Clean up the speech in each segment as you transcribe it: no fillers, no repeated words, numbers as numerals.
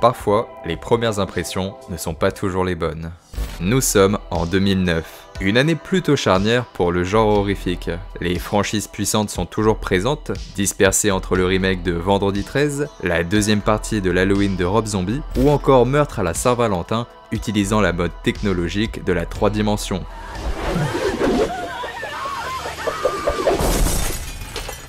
Parfois, les premières impressions ne sont pas toujours les bonnes. Nous sommes en 2009, une année plutôt charnière pour le genre horrifique. Les franchises puissantes sont toujours présentes, dispersées entre le remake de Vendredi 13, la deuxième partie de l'Halloween de Rob Zombie, ou encore Meurtre à la Saint-Valentin, utilisant la mode technologique de la 3 dimensions.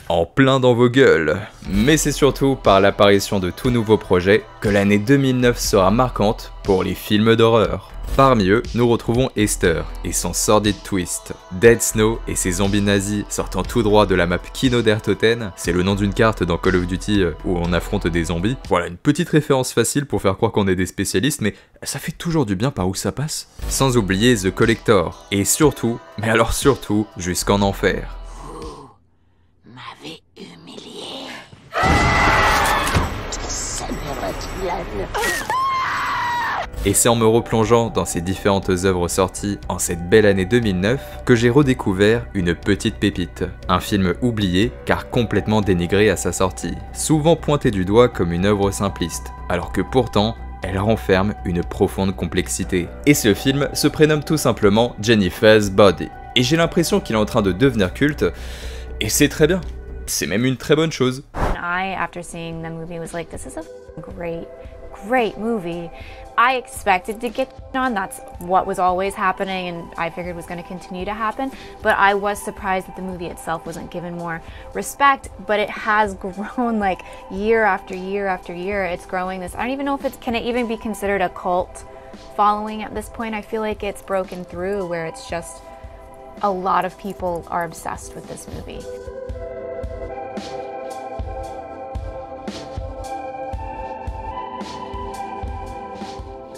En plein dans vos gueules. Mais c'est surtout par l'apparition de tout nouveaux projets que l'année 2009 sera marquante pour les films d'horreur. Parmi eux, nous retrouvons Esther et son sordide twist. Dead Snow et ses zombies nazis sortant tout droit de la map Kino der Toten, c'est le nom d'une carte dans Call of Duty où on affronte des zombies. Voilà une petite référence facile pour faire croire qu'on est des spécialistes, mais ça fait toujours du bien par où ça passe. Sans oublier The Collector, et surtout, mais alors surtout, Jusqu'en Enfer. M'avait humilié. Seigneur, Et c'est en me replongeant dans ces différentes œuvres sorties en cette belle année 2009 que j'ai redécouvert une petite pépite. Un film oublié car complètement dénigré à sa sortie. Souvent pointé du doigt comme une œuvre simpliste, alors que pourtant, elle renferme une profonde complexité. Et ce film se prénomme tout simplement Jennifer's Body. Et j'ai l'impression qu'il est en train de devenir culte, et c'est très bien. C'est même une très bonne chose. I, after seeing the movie, was like, this is a great movie. I expected to get on, that's what was always happening and I figured was going to continue to happen, but I was surprised that the movie itself wasn't given more respect, but it has grown like year after year after year. It's growing this, I don't even know if can it even be considered a cult following at this point. I feel like it's broken through where it's just a lot of people are obsessed with this movie.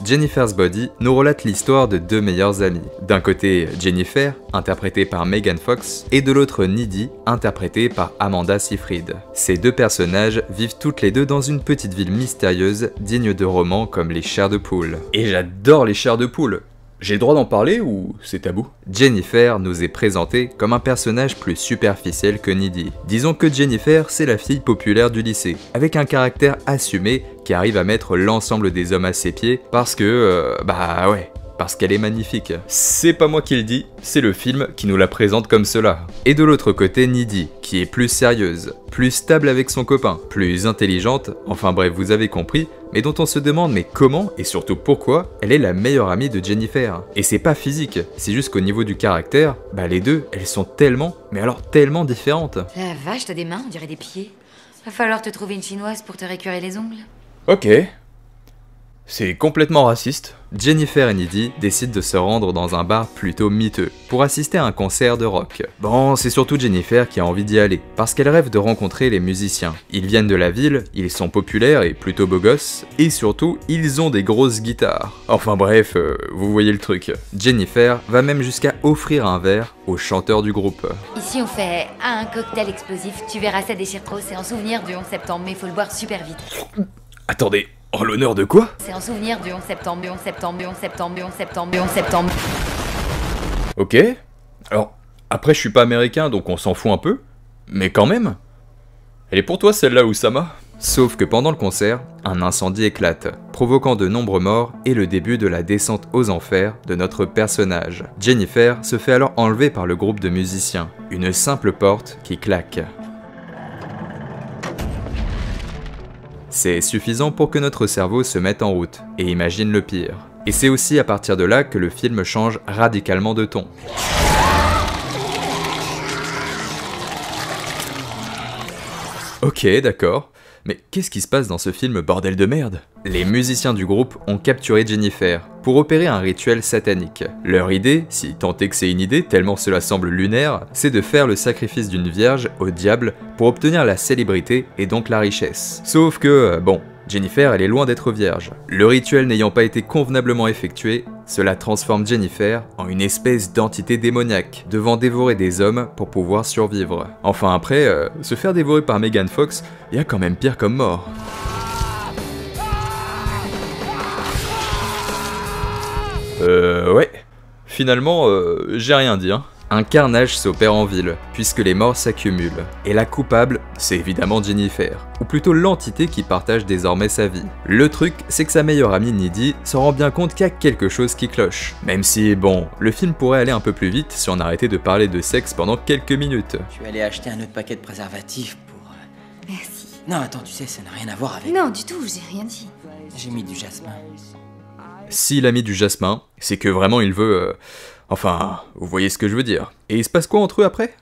Jennifer's Body nous relate l'histoire de deux meilleures amies. D'un côté, Jennifer, interprétée par Megan Fox, et de l'autre Needy, interprétée par Amanda Seyfried. Ces deux personnages vivent toutes les deux dans une petite ville mystérieuse, digne de romans comme Les Chairs de Poule. Et j'adore Les Chairs de Poule! J'ai le droit d'en parler ou c'est tabou? Jennifer nous est présentée comme un personnage plus superficiel que Needy. Disons que Jennifer, c'est la fille populaire du lycée, avec un caractère assumé qui arrive à mettre l'ensemble des hommes à ses pieds parce que, parce qu'elle est magnifique. C'est pas moi qui le dis, c'est le film qui nous la présente comme cela. Et de l'autre côté, Needy, qui est plus sérieuse, plus stable avec son copain, plus intelligente, enfin bref, vous avez compris, mais dont on se demande mais comment et surtout pourquoi elle est la meilleure amie de Jennifer. Et c'est pas physique, c'est juste qu'au niveau du caractère, les deux, elles sont tellement, mais alors tellement différentes. La vache, t'as des mains, on dirait des pieds. Va falloir te trouver une chinoise pour te récurer les ongles. Ok. C'est complètement raciste. Jennifer et Needy décident de se rendre dans un bar plutôt miteux pour assister à un concert de rock. Bon, c'est surtout Jennifer qui a envie d'y aller, parce qu'elle rêve de rencontrer les musiciens. Ils viennent de la ville, ils sont populaires et plutôt beaux gosses, et surtout, ils ont des grosses guitares. Enfin bref, vous voyez le truc. Jennifer va même jusqu'à offrir un verre au chanteur du groupe. Ici on fait un cocktail explosif, tu verras ça déchire trop, c'est en souvenir du 11 septembre, mais faut le boire super vite. Attendez, en l'honneur de quoi? C'est en souvenir du 11 septembre, du 11 septembre, du 11 septembre, du 11 septembre, du 11 septembre. Ok. Alors, après je suis pas américain donc on s'en fout un peu, mais quand même. Elle est pour toi celle-là, Oussama? Sauf que pendant le concert, un incendie éclate, provoquant de nombreux morts et le début de la descente aux enfers de notre personnage. Jennifer se fait alors enlever par le groupe de musiciens, une simple porte qui claque. C'est suffisant pour que notre cerveau se mette en route et imagine le pire. Et c'est aussi à partir de là que le film change radicalement de ton. Ok, d'accord. Mais qu'est-ce qui se passe dans ce film, bordel de merde? Les musiciens du groupe ont capturé Jennifer pour opérer un rituel satanique. Leur idée, si tant est que c'est une idée tellement cela semble lunaire, c'est de faire le sacrifice d'une vierge au diable pour obtenir la célébrité et donc la richesse. Sauf que, Jennifer, elle est loin d'être vierge. Le rituel n'ayant pas été convenablement effectué, cela transforme Jennifer en une espèce d'entité démoniaque, devant dévorer des hommes pour pouvoir survivre. Enfin après, se faire dévorer par Megan Fox, y a quand même pire comme mort. Ouais. Finalement, j'ai rien dit, hein. Un carnage s'opère en ville, puisque les morts s'accumulent. Et la coupable, c'est évidemment Jennifer, ou plutôt l'entité qui partage désormais sa vie. Le truc, c'est que sa meilleure amie Needy se rend bien compte qu'il y a quelque chose qui cloche. Même si, bon, le film pourrait aller un peu plus vite si on arrêtait de parler de sexe pendant quelques minutes. Je suis allé acheter un autre paquet de préservatifs pour... Merci. Non, attends, tu sais, ça n'a rien à voir avec... Non, du tout, j'ai rien dit. J'ai mis du jasmin. S'il a mis du jasmin, c'est que vraiment il veut... Enfin, vous voyez ce que je veux dire. Et il se passe quoi entre eux après?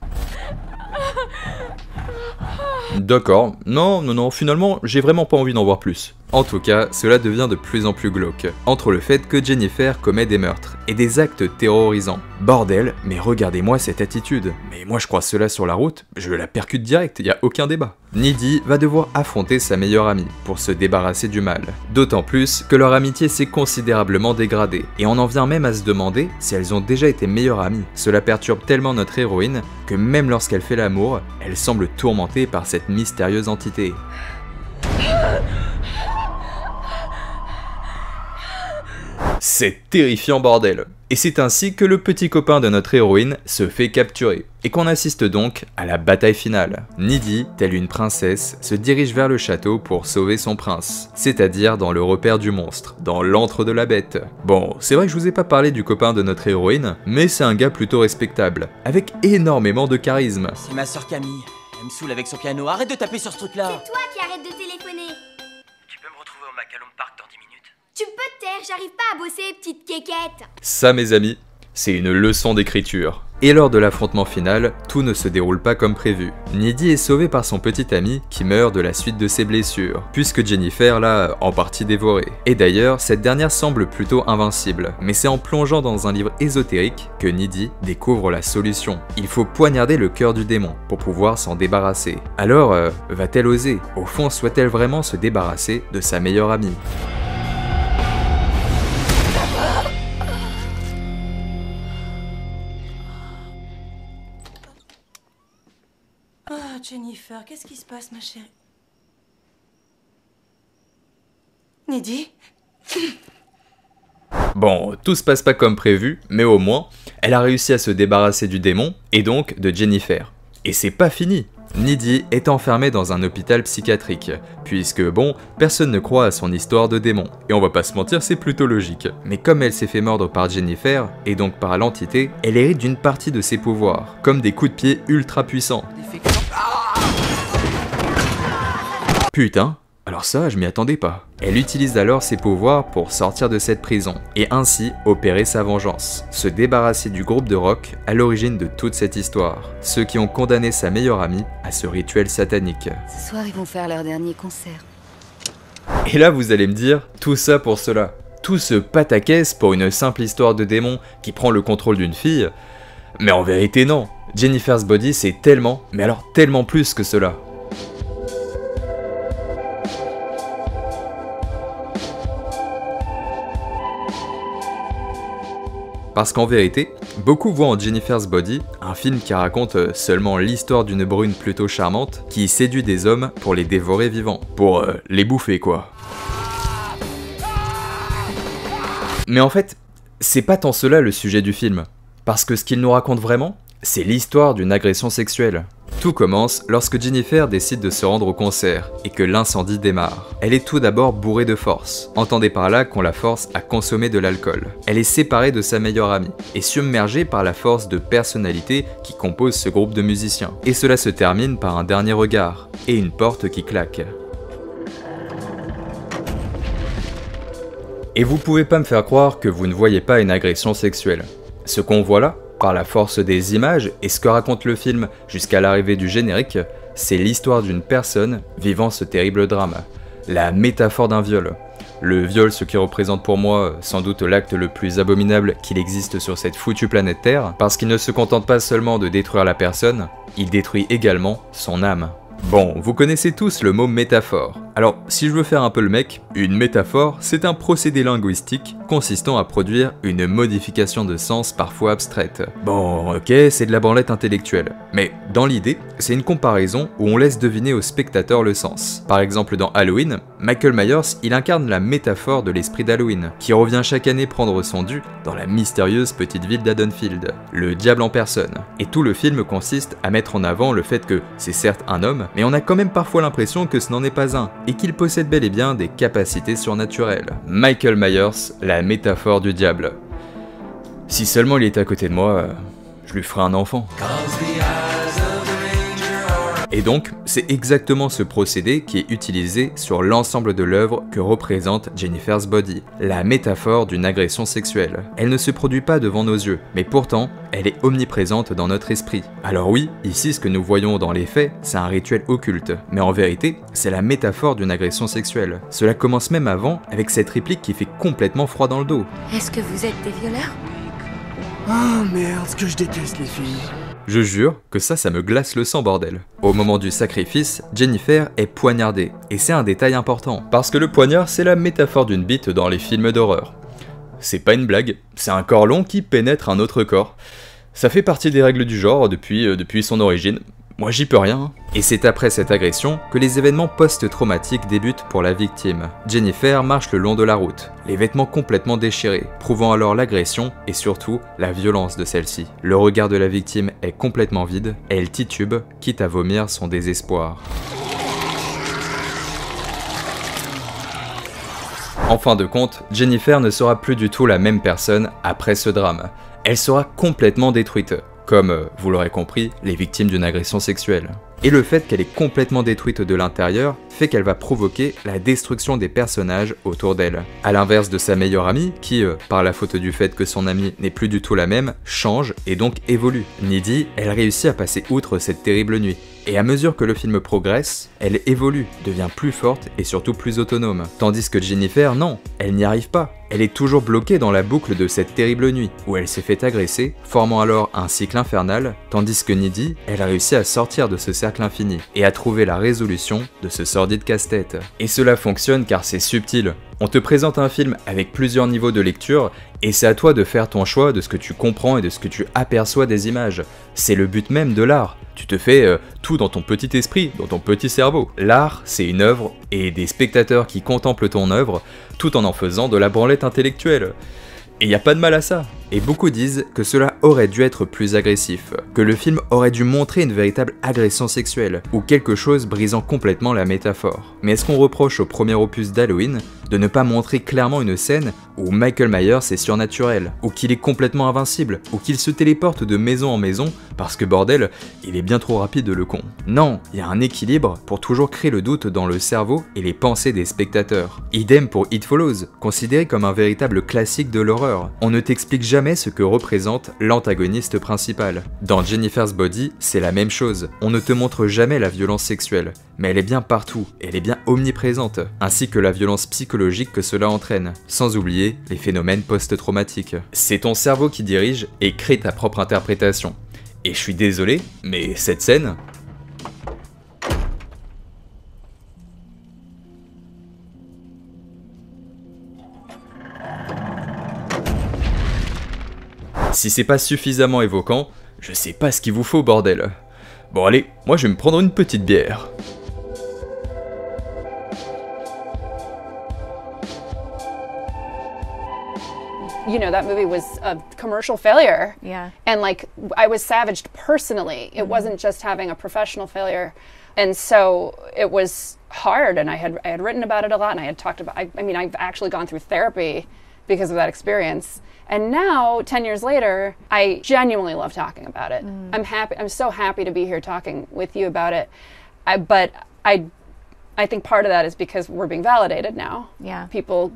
D'accord, non, finalement, j'ai vraiment pas envie d'en voir plus. En tout cas, cela devient de plus en plus glauque, entre le fait que Jennifer commet des meurtres et des actes terrorisants. Bordel, mais regardez-moi cette attitude. Mais moi je croise cela sur la route, je la percute direct, y a aucun débat. Needy va devoir affronter sa meilleure amie pour se débarrasser du mal. D'autant plus que leur amitié s'est considérablement dégradée, et on en vient même à se demander si elles ont déjà été meilleures amies. Cela perturbe tellement notre héroïne que même lorsqu'elle fait l'amour, elle semble tourmentée par cette mystérieuse entité. C'est terrifiant bordel. Et c'est ainsi que le petit copain de notre héroïne se fait capturer, et qu'on assiste donc à la bataille finale. Needy, telle une princesse, se dirige vers le château pour sauver son prince, c'est-à-dire dans le repère du monstre, dans l'antre de la bête. Bon, c'est vrai que je vous ai pas parlé du copain de notre héroïne, mais c'est un gars plutôt respectable, avec énormément de charisme. C'est ma sœur Camille. Elle me saoule avec son piano. Arrête de taper sur ce truc-là. C'est toi qui arrête de téléphoner. Tu peux me retrouver au Macallum Park dans 10 minutes? Tu peux te taire, j'arrive pas à bosser, petite quéquette. Ça, mes amis, c'est une leçon d'écriture. Et lors de l'affrontement final, tout ne se déroule pas comme prévu. Needy est sauvée par son petit ami qui meurt de la suite de ses blessures, puisque Jennifer l'a en partie dévorée. Et d'ailleurs, cette dernière semble plutôt invincible, mais c'est en plongeant dans un livre ésotérique que Needy découvre la solution. Il faut poignarder le cœur du démon pour pouvoir s'en débarrasser. Alors, va-t-elle oser? Au fond, souhaite-t-elle vraiment se débarrasser de sa meilleure amie? Ah, Jennifer, qu'est-ce qui se passe, ma chérie? Needy? Bon, tout se passe pas comme prévu, mais au moins, elle a réussi à se débarrasser du démon, et donc de Jennifer. Et c'est pas fini! Needy est enfermée dans un hôpital psychiatrique, puisque bon, personne ne croit à son histoire de démon, et on va pas se mentir, c'est plutôt logique. Mais comme elle s'est fait mordre par Jennifer, et donc par l'entité, elle hérite d'une partie de ses pouvoirs, comme des coups de pied ultra puissants. Putain, alors ça, je m'y attendais pas. Elle utilise alors ses pouvoirs pour sortir de cette prison, et ainsi opérer sa vengeance, se débarrasser du groupe de rock à l'origine de toute cette histoire, ceux qui ont condamné sa meilleure amie à ce rituel satanique. Ce soir, ils vont faire leur dernier concert. Et là vous allez me dire, tout ça pour cela. Tout ce pataquès pour une simple histoire de démon qui prend le contrôle d'une fille. Mais en vérité non, Jennifer's Body c'est tellement, mais alors tellement plus que cela. Parce qu'en vérité, beaucoup voient en Jennifer's Body un film qui raconte seulement l'histoire d'une brune plutôt charmante qui séduit des hommes pour les dévorer vivants, pour les bouffer quoi. Mais en fait, c'est pas tant cela le sujet du film, parce que ce qu'il nous raconte vraiment, c'est l'histoire d'une agression sexuelle. Tout commence lorsque Jennifer décide de se rendre au concert et que l'incendie démarre. Elle est tout d'abord bourrée de force, entendez par là qu'on la force à consommer de l'alcool. Elle est séparée de sa meilleure amie et submergée par la force de personnalité qui compose ce groupe de musiciens. Et cela se termine par un dernier regard et une porte qui claque. Et vous pouvez pas me faire croire que vous ne voyez pas une agression sexuelle. Ce qu'on voit là, par la force des images et ce que raconte le film jusqu'à l'arrivée du générique, c'est l'histoire d'une personne vivant ce terrible drame. La métaphore d'un viol. Le viol, ce qui représente pour moi sans doute l'acte le plus abominable qu'il existe sur cette foutue planète Terre, parce qu'il ne se contente pas seulement de détruire la personne, il détruit également son âme. Bon, vous connaissez tous le mot métaphore. Alors, si je veux faire un peu le mec, une métaphore, c'est un procédé linguistique consistant à produire une modification de sens parfois abstraite. Bon, ok, c'est de la branlette intellectuelle. Mais dans l'idée, c'est une comparaison où on laisse deviner au spectateur le sens. Par exemple, dans Halloween, Michael Myers, il incarne la métaphore de l'esprit d'Halloween, qui revient chaque année prendre son dû dans la mystérieuse petite ville d'Haddonfield, le diable en personne. Et tout le film consiste à mettre en avant le fait que c'est certes un homme, mais on a quand même parfois l'impression que ce n'en est pas un, et qu'il possède bel et bien des capacités surnaturelles. Michael Myers, la métaphore du diable. Si seulement il était à côté de moi, je lui ferais un enfant. Et donc, c'est exactement ce procédé qui est utilisé sur l'ensemble de l'œuvre que représente Jennifer's Body, la métaphore d'une agression sexuelle. Elle ne se produit pas devant nos yeux, mais pourtant, elle est omniprésente dans notre esprit. Alors oui, ici ce que nous voyons dans les faits, c'est un rituel occulte, mais en vérité, c'est la métaphore d'une agression sexuelle. Cela commence même avant, avec cette réplique qui fait complètement froid dans le dos. Est-ce que vous êtes des violeurs? Oh merde, ce que je déteste les filles. Je jure que ça me glace le sang, bordel. Au moment du sacrifice, Jennifer est poignardée, et c'est un détail important, parce que le poignard c'est la métaphore d'une bite dans les films d'horreur. C'est pas une blague, c'est un corps long qui pénètre un autre corps. Ça fait partie des règles du genre depuis son origine. Moi j'y peux rien. Et c'est après cette agression que les événements post-traumatiques débutent pour la victime. Jennifer marche le long de la route, les vêtements complètement déchirés, prouvant alors l'agression et surtout la violence de celle-ci. Le regard de la victime est complètement vide, elle titube, quitte à vomir son désespoir. En fin de compte, Jennifer ne sera plus du tout la même personne après ce drame. Elle sera complètement détruite. Comme, vous l'aurez compris, les victimes d'une agression sexuelle. Et le fait qu'elle est complètement détruite de l'intérieur fait qu'elle va provoquer la destruction des personnages autour d'elle. A l'inverse de sa meilleure amie, qui, par la faute du fait que son amie n'est plus du tout la même, change et donc évolue. Needy, elle réussit à passer outre cette terrible nuit. Et à mesure que le film progresse, elle évolue, devient plus forte et surtout plus autonome. Tandis que Jennifer, non, elle n'y arrive pas. Elle est toujours bloquée dans la boucle de cette terrible nuit, où elle s'est fait agresser, formant alors un cycle infernal, tandis que Needy, elle a réussi à sortir de ce cercle infini, et à trouver la résolution de ce sordide casse-tête. Et cela fonctionne car c'est subtil. On te présente un film avec plusieurs niveaux de lecture, et c'est à toi de faire ton choix de ce que tu comprends et de ce que tu aperçois des images. C'est le but même de l'art. Tu te fais tout dans ton petit esprit, dans ton petit cerveau. L'art, c'est une œuvre, et des spectateurs qui contemplent ton œuvre, tout en faisant de la branlette intellectuelle. Et y a pas de mal à ça. Et beaucoup disent que cela aurait dû être plus agressif, que le film aurait dû montrer une véritable agression sexuelle, ou quelque chose brisant complètement la métaphore. Mais est-ce qu'on reproche au premier opus d'Halloween de ne pas montrer clairement une scène où Michael Myers est surnaturel, ou qu'il est complètement invincible, ou qu'il se téléporte de maison en maison, parce que bordel, il est bien trop rapide le con. Non, il y a un équilibre pour toujours créer le doute dans le cerveau et les pensées des spectateurs. Idem pour It Follows, considéré comme un véritable classique de l'horreur. On ne t'explique jamais ce que représente l'antagoniste principal. Dans Jennifer's Body, c'est la même chose. On ne te montre jamais la violence sexuelle, mais elle est bien partout, elle est bien omniprésente, ainsi que la violence psychologique que cela entraîne, sans oublier les phénomènes post-traumatiques. C'est ton cerveau qui dirige et crée ta propre interprétation. Et je suis désolé, mais cette scène... Si c'est pas suffisamment évoquant, je sais pas ce qu'il vous faut, bordel. Bon allez, moi je vais me prendre une petite bière. You know, that movie was a commercial failure. Yeah. And like, I was savaged personally. It wasn't just having a professional failure. And so it was hard, and I had written about it a lot, and I had talked about, I mean, I've actually gone through therapy because of that experience. And now, 10 years later, I genuinely love talking about it. I'm so happy to be here talking with you about it. But I think part of that is because we're being validated now. Yeah. People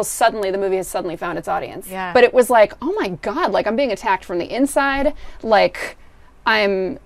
suddenly, the movie has suddenly found its audience. Yeah. But it was like, oh my God, like I'm being attacked from the inside. Like, and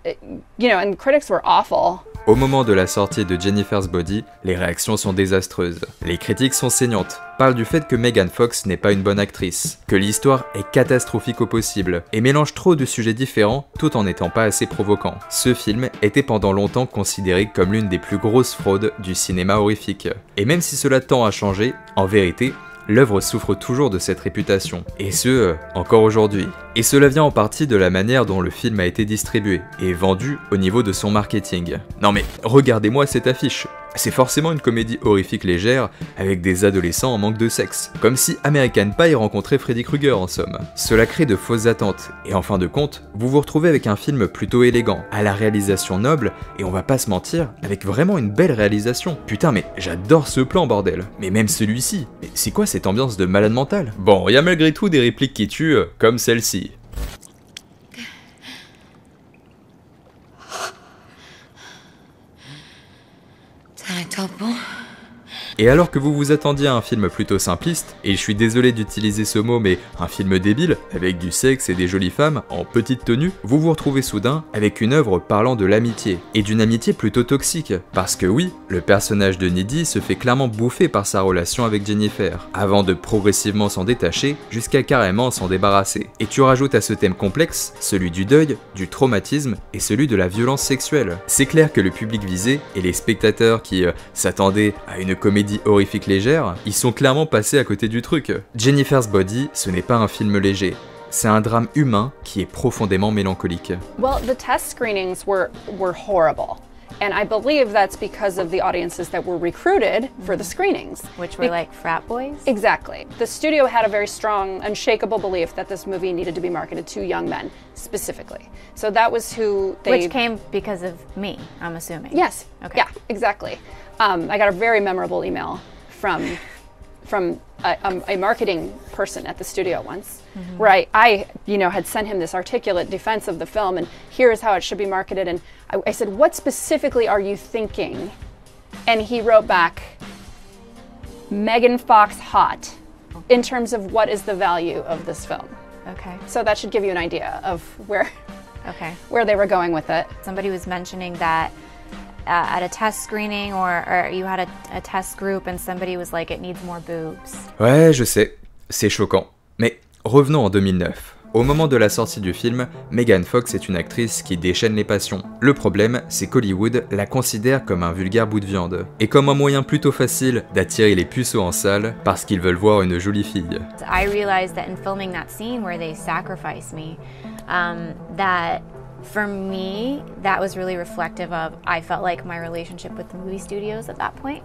critics were awful. Au moment de la sortie de Jennifer's Body, les réactions sont désastreuses. Les critiques sont saignantes, parlent du fait que Megan Fox n'est pas une bonne actrice, que l'histoire est catastrophique au possible, et mélange trop de sujets différents tout en n'étant pas assez provoquant. Ce film était pendant longtemps considéré comme l'une des plus grosses fraudes du cinéma horrifique. Et même si cela tend à changer, en vérité, l'œuvre souffre toujours de cette réputation, et ce, encore aujourd'hui. Et cela vient en partie de la manière dont le film a été distribué, et vendu au niveau de son marketing. Non mais, regardez-moi cette affiche. C'est forcément une comédie horrifique légère, avec des adolescents en manque de sexe. Comme si American Pie rencontrait Freddy Krueger en somme. Cela crée de fausses attentes, et en fin de compte, vous vous retrouvez avec un film plutôt élégant, à la réalisation noble, et on va pas se mentir, avec vraiment une belle réalisation. Putain mais j'adore ce plan bordel. Mais même celui-ci, mais c'est quoi cette ambiance de malade mental? Bon, y a malgré tout des répliques qui tuent, comme celle-ci. T'arrêtes bon? Et alors que vous vous attendiez à un film plutôt simpliste, et je suis désolé d'utiliser ce mot mais un film débile, avec du sexe et des jolies femmes, en petite tenue, vous vous retrouvez soudain avec une œuvre parlant de l'amitié, et d'une amitié plutôt toxique. Parce que oui, le personnage de Needy se fait clairement bouffer par sa relation avec Jennifer, avant de progressivement s'en détacher, jusqu'à carrément s'en débarrasser. Et tu rajoutes à ce thème complexe, celui du deuil, du traumatisme, et celui de la violence sexuelle. C'est clair que le public visé, et les spectateurs qui s'attendaient à une comédie horrifique légère, ils sont clairement passés à côté du truc. Jennifer's Body, ce n'est pas un film léger. C'est un drame humain qui est profondément mélancolique. Well, the test screenings were horrible. And I believe that's because of the audiences that were recruited for the screenings. Which were like frat boys? Exactly. The studio had a very strong, unshakable belief that this movie needed to be marketed to young men, specifically. So that was who they... Which came because of me, I'm assuming. Yes. Okay. Yeah, exactly. I got a very memorable email from a marketing person at the studio once, where I had sent him this articulate defense of the film, and here's how it should be marketed. And I said, what specifically are you thinking? And he wrote back, Megan Fox hot, in terms of what is the value of this film. Okay. So that should give you an idea of where they were going with it. Somebody was mentioning that at a test screening or you had a test group and somebody was like, it needs more boobs. Ouais, je sais, c'est choquant. Mais revenons en 2009. Au moment de la sortie du film, Megan Fox est une actrice qui déchaîne les passions. Le problème, c'est qu'Hollywood la considère comme un vulgaire bout de viande, et comme un moyen plutôt facile d'attirer les puceaux en salle parce qu'ils veulent voir une jolie fille. I realized that in filming that scene where they sacrificed me, that for me, that was really reflective of, I felt like my relationship with the movie studios at that point.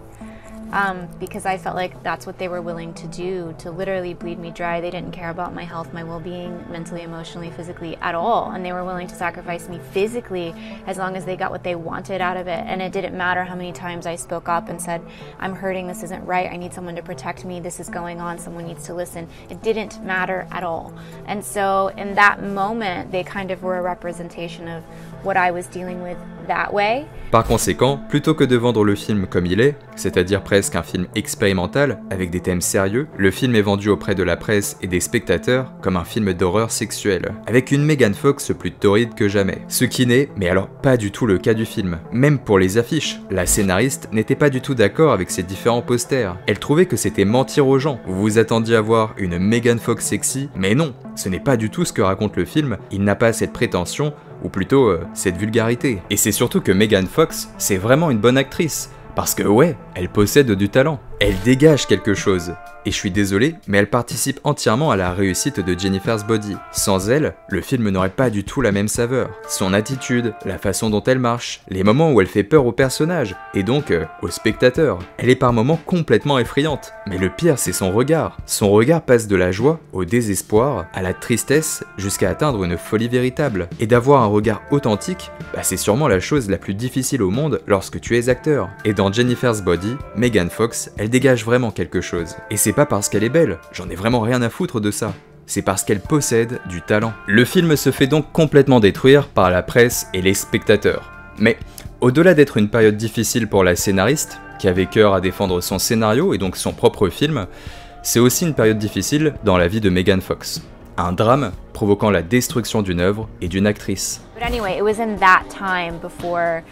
Because I felt like that's what they were willing to do, to literally bleed me dry. They didn't care about my health, my well-being, mentally, emotionally, physically at all. And they were willing to sacrifice me physically as long as they got what they wanted out of it. And it didn't matter how many times I spoke up and said, I'm hurting, this isn't right, I need someone to protect me, this is going on, someone needs to listen. It didn't matter at all. And so in that moment, they kind of were a representation of what I was dealing with that way. Par conséquent, plutôt que de vendre le film comme il est, c'est-à-dire presque un film expérimental avec des thèmes sérieux, le film est vendu auprès de la presse et des spectateurs comme un film d'horreur sexuelle, avec une Megan Fox plus torride que jamais. Ce qui n'est, mais alors pas du tout le cas du film. Même pour les affiches, la scénariste n'était pas du tout d'accord avec ces différents posters. Elle trouvait que c'était mentir aux gens. Vous vous attendiez à voir une Megan Fox sexy, mais non, ce n'est pas du tout ce que raconte le film, il n'a pas cette prétention, ou plutôt cette vulgarité. Et c'est surtout que Megan Fox, c'est vraiment une bonne actrice, parce que ouais, elle possède du talent. Elle dégage quelque chose. Et je suis désolé, mais elle participe entièrement à la réussite de Jennifer's Body. Sans elle, le film n'aurait pas du tout la même saveur. Son attitude, la façon dont elle marche, les moments où elle fait peur au personnage, et donc au spectateur. Elle est par moments complètement effrayante. Mais le pire, c'est son regard. Son regard passe de la joie au désespoir, à la tristesse, jusqu'à atteindre une folie véritable. Et d'avoir un regard authentique, c'est sûrement la chose la plus difficile au monde lorsque tu es acteur. Et dans Jennifer's Body, Megan Fox, elle dégage vraiment quelque chose. Et c'est pas parce qu'elle est belle, j'en ai vraiment rien à foutre de ça. C'est parce qu'elle possède du talent. Le film se fait donc complètement détruire par la presse et les spectateurs. Mais au-delà d'être une période difficile pour la scénariste, qui avait cœur à défendre son scénario et donc son propre film, c'est aussi une période difficile dans la vie de Megan Fox. Un drame provoquant la destruction d'une œuvre et d'une actrice. But anyway, it was in that time before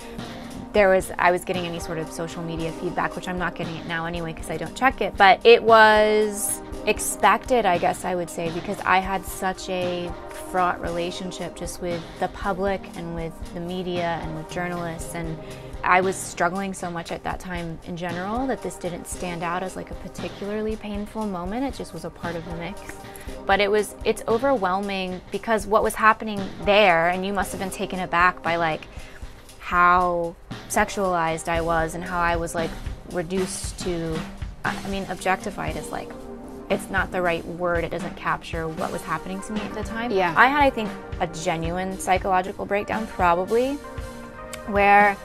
I was getting any sort of social media feedback, which I'm not getting it now anyway because I don't check it. But it was expected, I guess I would say, because I had such a fraught relationship just with the public and with the media and with journalists, and I was struggling so much at that time in general that this didn't stand out as like a particularly painful moment. It just was a part of the mix. But it's overwhelming because what was happening there, and you must have been taken aback by like how sexualized I was and how I was like reduced to, I mean, objectified is like, it's not the right word, it doesn't capture what was happening to me at the time. Yeah. I had, I think, a genuine psychological breakdown probably, where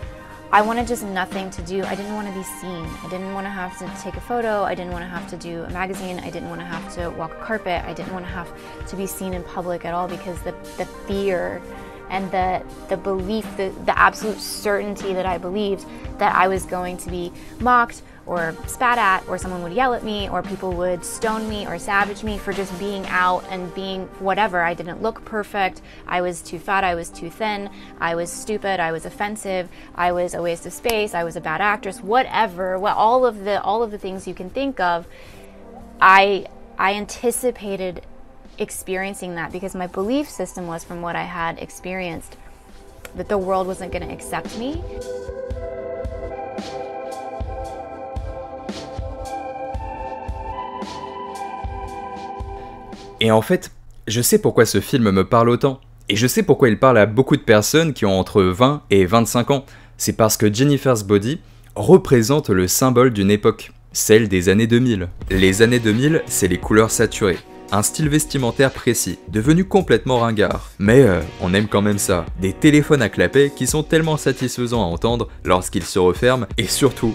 I wanted just nothing to do. I didn't want to be seen. I didn't want to have to take a photo. I didn't want to have to do a magazine. I didn't want to have to walk a carpet. I didn't want to have to be seen in public at all because the fear and the belief, the absolute certainty that I believed that I was going to be mocked or spat at, or someone would yell at me, or people would stone me or savage me for just being out and being whatever. I didn't look perfect, I was too fat, I was too thin, I was stupid, I was offensive, I was a waste of space, I was a bad actress, whatever, all of the things you can think of. I anticipated experiencing that because my belief system was, from what I had experienced, that the world wasn't going to accept me. Et en fait, je sais pourquoi ce film me parle autant. Et je sais pourquoi il parle à beaucoup de personnes qui ont entre 20 et 25 ans. C'est parce que Jennifer's Body représente le symbole d'une époque, celle des années 2000. Les années 2000, c'est les couleurs saturées. Un style vestimentaire précis, devenu complètement ringard. Mais on aime quand même ça. Des téléphones à clapet qui sont tellement satisfaisants à entendre lorsqu'ils se referment, et surtout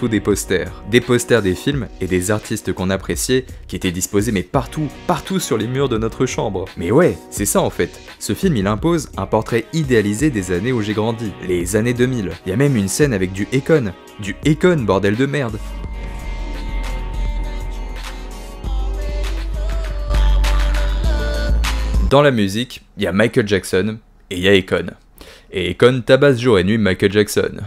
des posters. Des posters des films et des artistes qu'on appréciait, qui étaient disposés mais partout sur les murs de notre chambre. Mais ouais, c'est ça en fait. Ce film il impose un portrait idéalisé des années où j'ai grandi, les années 2000. Il y a même une scène avec du Akon. Du Akon, bordel de merde. Dans la musique, il y a Michael Jackson et il y a Akon. Et Akon tabasse jour et nuit Michael Jackson.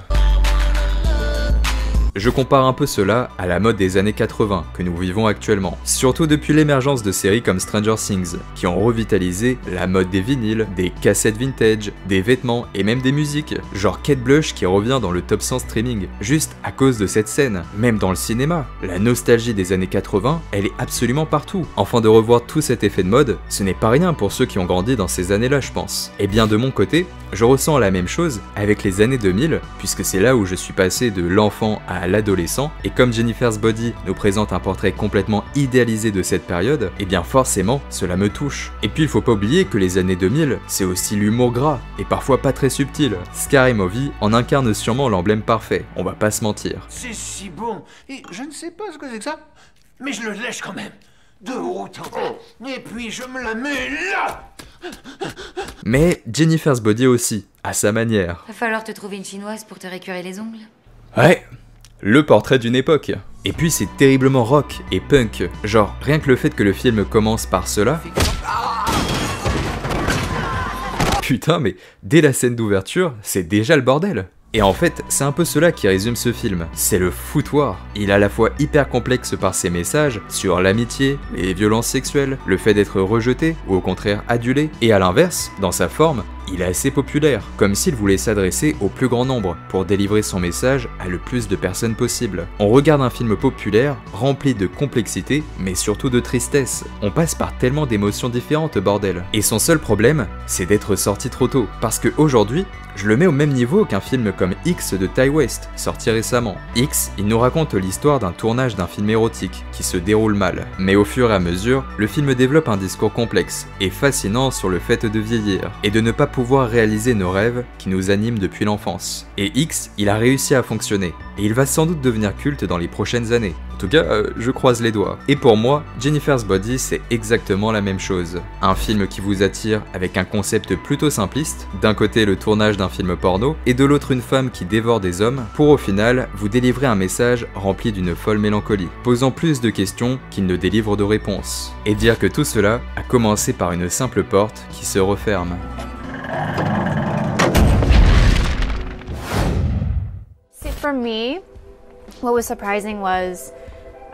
Je compare un peu cela à la mode des années 80 que nous vivons actuellement, surtout depuis l'émergence de séries comme Stranger Things, qui ont revitalisé la mode des vinyles, des cassettes vintage, des vêtements et même des musiques, genre Kate Bush qui revient dans le top 100 streaming, juste à cause de cette scène. Même dans le cinéma, la nostalgie des années 80, elle est absolument partout. Enfin, de revoir tout cet effet de mode, ce n'est pas rien pour ceux qui ont grandi dans ces années-là, je pense. Et bien de mon côté, je ressens la même chose avec les années 2000, puisque c'est là où je suis passé de l'enfant à l'adolescent, et comme Jennifer's Body nous présente un portrait complètement idéalisé de cette période, et bien forcément, cela me touche. Et puis il faut pas oublier que les années 2000, c'est aussi l'humour gras, et parfois pas très subtil. Scary Movie en incarne sûrement l'emblème parfait, on va pas se mentir. C'est si bon, et je ne sais pas ce que c'est que ça, mais je le lèche quand même. De haut en bas, et puis je me la mets là. Mais Jennifer's Body aussi, à sa manière. Va falloir te trouver une chinoise pour te récurer les ongles. Ouais, le portrait d'une époque. Et puis c'est terriblement rock et punk, genre rien que le fait que le film commence par cela... Putain mais dès la scène d'ouverture, c'est déjà le bordel. Et en fait, c'est un peu cela qui résume ce film, c'est le foutoir. Il est à la fois hyper complexe par ses messages sur l'amitié, les violences sexuelles, le fait d'être rejeté ou au contraire adulé, et à l'inverse, dans sa forme, il est assez populaire, comme s'il voulait s'adresser au plus grand nombre pour délivrer son message à le plus de personnes possible. On regarde un film populaire, rempli de complexité, mais surtout de tristesse. On passe par tellement d'émotions différentes, bordel. Et son seul problème, c'est d'être sorti trop tôt, parce que aujourd'hui, je le mets au même niveau qu'un film comme X de Ty West, sorti récemment. X, il nous raconte l'histoire d'un tournage d'un film érotique qui se déroule mal. Mais au fur et à mesure, le film développe un discours complexe et fascinant sur le fait de vieillir, et de ne pas pouvoir réaliser nos rêves qui nous animent depuis l'enfance. Et X, il a réussi à fonctionner. Et il va sans doute devenir culte dans les prochaines années. En tout cas, je croise les doigts. Et pour moi, Jennifer's Body, c'est exactement la même chose. Un film qui vous attire avec un concept plutôt simpliste, d'un côté le tournage d'un film porno, et de l'autre une femme qui dévore des hommes, pour au final vous délivrer un message rempli d'une folle mélancolie, posant plus de questions qu'il ne délivre de réponses. Et dire que tout cela a commencé par une simple porte qui se referme. For me, what was surprising was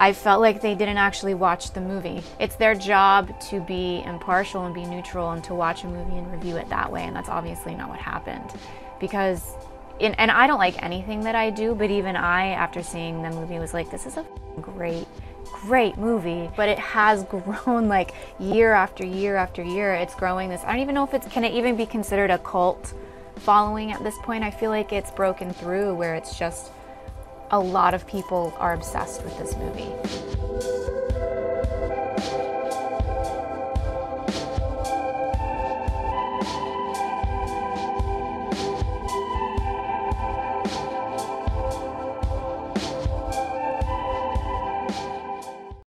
I felt like they didn't actually watch the movie. It's their job to be impartial and be neutral and to watch a movie and review it that way, and that's obviously not what happened. Because, and I don't like anything that I do, but even I, after seeing the movie, was like, this is a great movie, but it has grown like year after year after year. It's growing this, I don't even know if can it even be considered a cult following at this point. I feel like it's broken through where it's just a lot of people are obsessed with this movie.